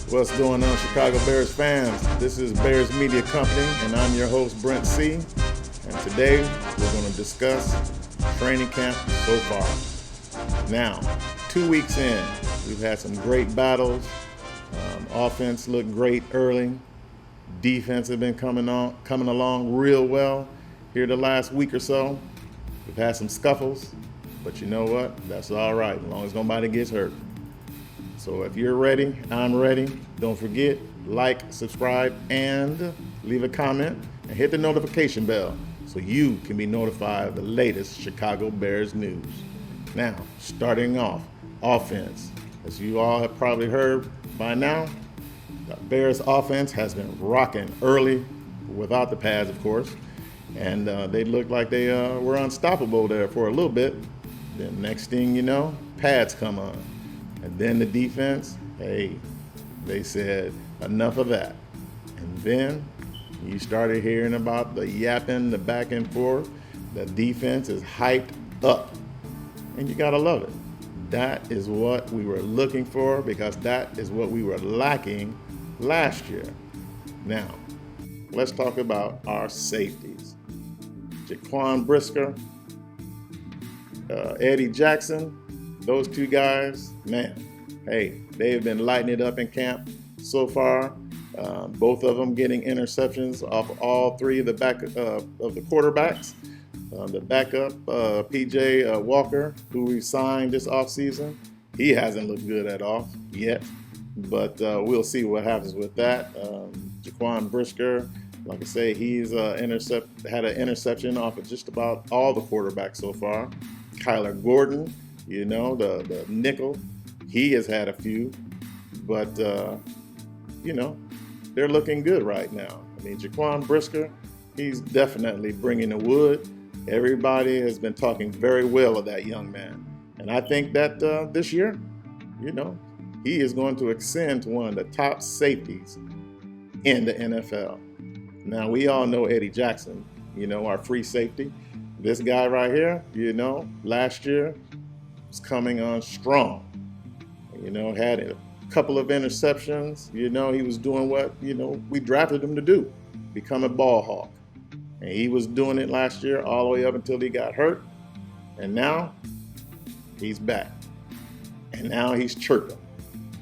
What's going on, Chicago Bears fans? This is Bears Media Company, and I'm your host, Brent C. And today, we're going to discuss training camp so far. Now, 2 weeks in, we've had some great battles. Offense looked great early. Defense has been coming along real well here the last week or so. We've had some scuffles, but you know what? That's all right, as long as nobody gets hurt. So if you're ready, I'm ready. Don't forget, like, subscribe, and leave a comment, and hit the notification bell so you can be notified of the latest Chicago Bears news. Now, starting off, offense. As you all have probably heard by now, the Bears offense has been rocking early, without the pads, of course, and they looked like they were unstoppable there for a little bit. Then next thing you know, pads come on. And then the defense, hey, they said enough of that. And then you started hearing about the yapping, the back and forth. The defense is hyped up. And you gotta love it. That is what we were looking for, because that is what we were lacking last year. Now, let's talk about our safeties. Jaquan Brisker, Eddie Jackson, those two guys, man, hey, they've been lighting it up in camp so far. Both of them getting interceptions off all three of the quarterbacks. The backup, PJ Walker, who we signed this offseason, he hasn't looked good at all yet, but we'll see what happens with that. Jaquan Brisker, like I say, he's had an interception off of just about all the quarterbacks so far. Kyler Gordon, you know, the nickel, he has had a few, but, you know, they're looking good right now. I mean, Jaquan Brisker, he's definitely bringing the wood. Everybody has been talking very well of that young man. And I think that this year, you know, he is going to ascend to one of the top safeties in the NFL. Now, we all know Eddie Jackson, you know, our free safety. This guy right here, you know, last year was coming on strong. You know, had a couple of interceptions. You know, he was doing what, you know, we drafted him to do, become a ball hawk. And he was doing it last year all the way up until he got hurt. And now he's back. And now he's chirping.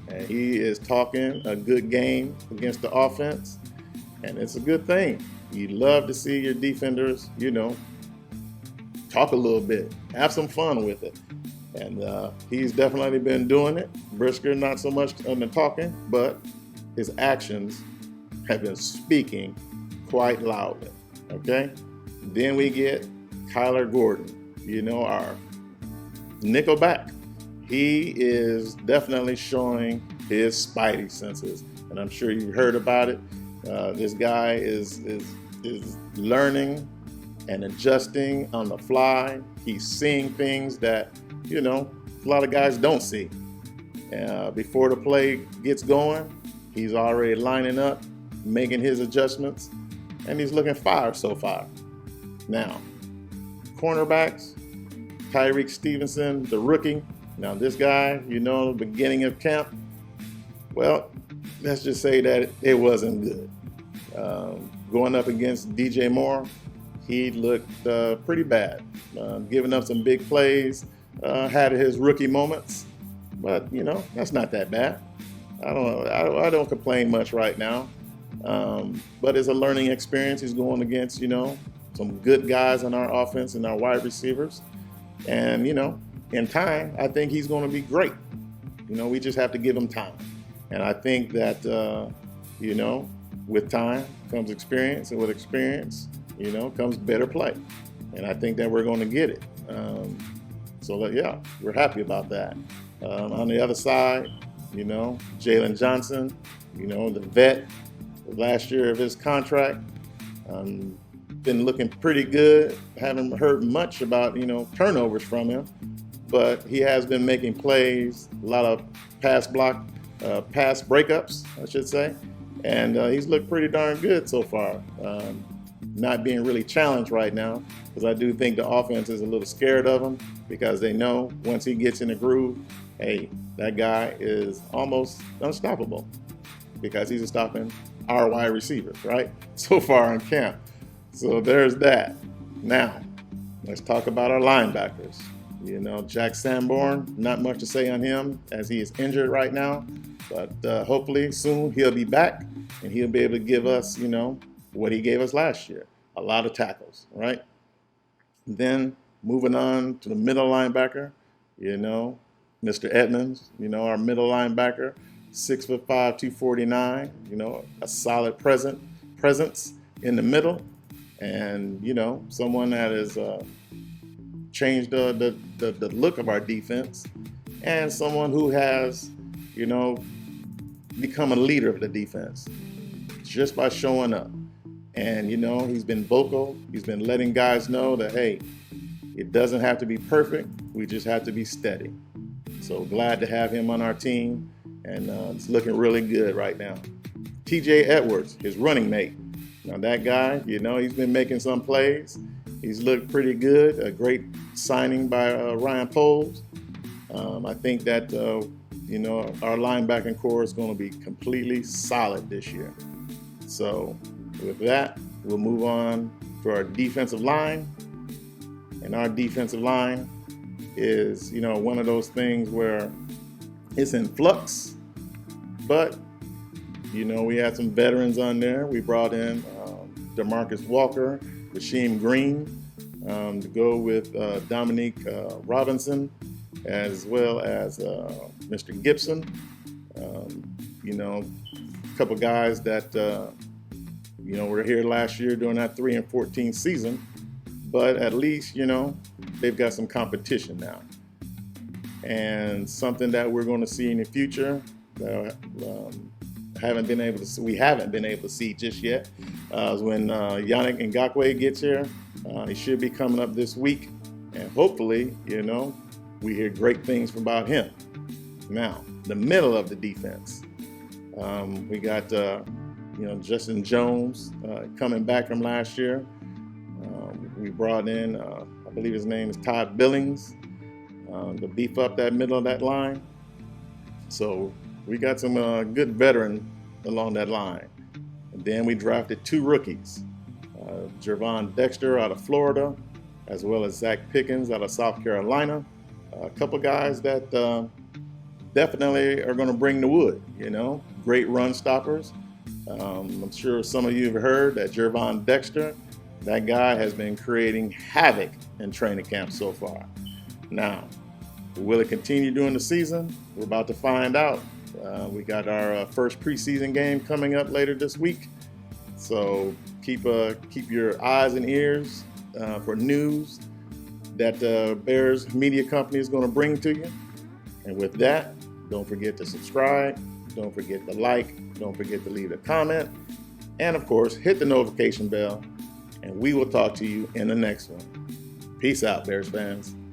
And he is talking a good game against the offense. And it's a good thing. You love to see your defenders, you know, talk a little bit, have some fun with it. And he's definitely been doing it. Brisker, not so much on the talking, but his actions have been speaking quite loudly. Okay? Then we get Kyler Gordon, you know, our nickel back. He is definitely showing his spidey senses, and I'm sure you've heard about it. This guy is learning and adjusting on the fly. He's seeing things that, you know, a lot of guys don't see. Before the play gets going, he's already lining up, making his adjustments, and he's looking fire so far. Now, cornerbacks, Tyreek Stevenson, the rookie. Now, this guy, you know, beginning of camp, well, let's just say that it wasn't good. Going up against DJ Moore, he looked pretty bad, giving up some big plays, had his rookie moments, but you know, that's not that bad. I don't complain much right now, but it's a learning experience. He's going against, you know, some good guys on our offense and our wide receivers, and you know, in time, I think he's going to be great. You know, we just have to give him time, and I think that you know, with time comes experience, and with experience, you know, comes better play. And I think that we're going to get it. Yeah, we're happy about that. On the other side, you know, Jalen Johnson, you know, the vet, last year of his contract, been looking pretty good. Haven't heard much about, you know, turnovers from him, but he has been making plays, a lot of pass breakups, I should say. And he's looked pretty darn good so far. Not being really challenged right now, because I do think the offense is a little scared of him, because they know once he gets in the groove, hey, that guy is almost unstoppable. because he's stopping our wide receivers, right? So far in camp. So there's that. Now, let's talk about our linebackers. You know, Jack Sanborn, not much to say on him as he is injured right now, but hopefully soon he'll be back and he'll be able to give us, you know, what he gave us last year, a lot of tackles, right? Then moving on to the middle linebacker, you know, Mr. Edmonds, you know, our middle linebacker, 6'5", 249, you know, a solid presence in the middle, and, you know, someone that has changed the look of our defense, and someone who has, you know, become a leader of the defense just by showing up. And, you know, he's been vocal. He's been letting guys know that, hey, it doesn't have to be perfect. We just have to be steady. So glad to have him on our team, and it's looking really good right now. TJ Edwards, his running mate. Now that guy, you know, he's been making some plays. He's looked pretty good. A great signing by Ryan Poles. I think that, you know, our linebacking core is going to be completely solid this year. So with that, we'll move on to our defensive line. And our defensive line is, you know, one of those things where it's in flux, but, you know, we had some veterans on there. We brought in DeMarcus Walker, Rasheem Green, to go with Dominique Robinson, as well as Mr. Gibson. You know, a couple guys that, you know, were here last year during that 3-14 season, but at least, you know, they've got some competition now. And something that we're going to see in the future that we haven't been able to see just yet is when Yannick Ngakoue gets here. He should be coming up this week, and hopefully, you know, we hear great things about him. Now, the middle of the defense, we got you know, Justin Jones coming back from last year. We brought in, I believe his name is Todd Billings, to beef up that middle of that line. So we got some good veteran along that line. And then we drafted 2 rookies, Jervon Dexter out of Florida, as well as Zach Pickens out of South Carolina. A couple guys that definitely are going to bring the wood, you know, great run stoppers. I'm sure some of you have heard that Jervon Dexter, that guy has been creating havoc in training camp so far. Now, will it continue during the season? We're about to find out. We got our first preseason game coming up later this week. So keep your eyes and ears for news that Bears Media Company is going to bring to you. And with that, don't forget to subscribe. Don't forget to like. Don't forget to leave a comment. And of course, hit the notification bell. And we will talk to you in the next one. Peace out, Bears fans.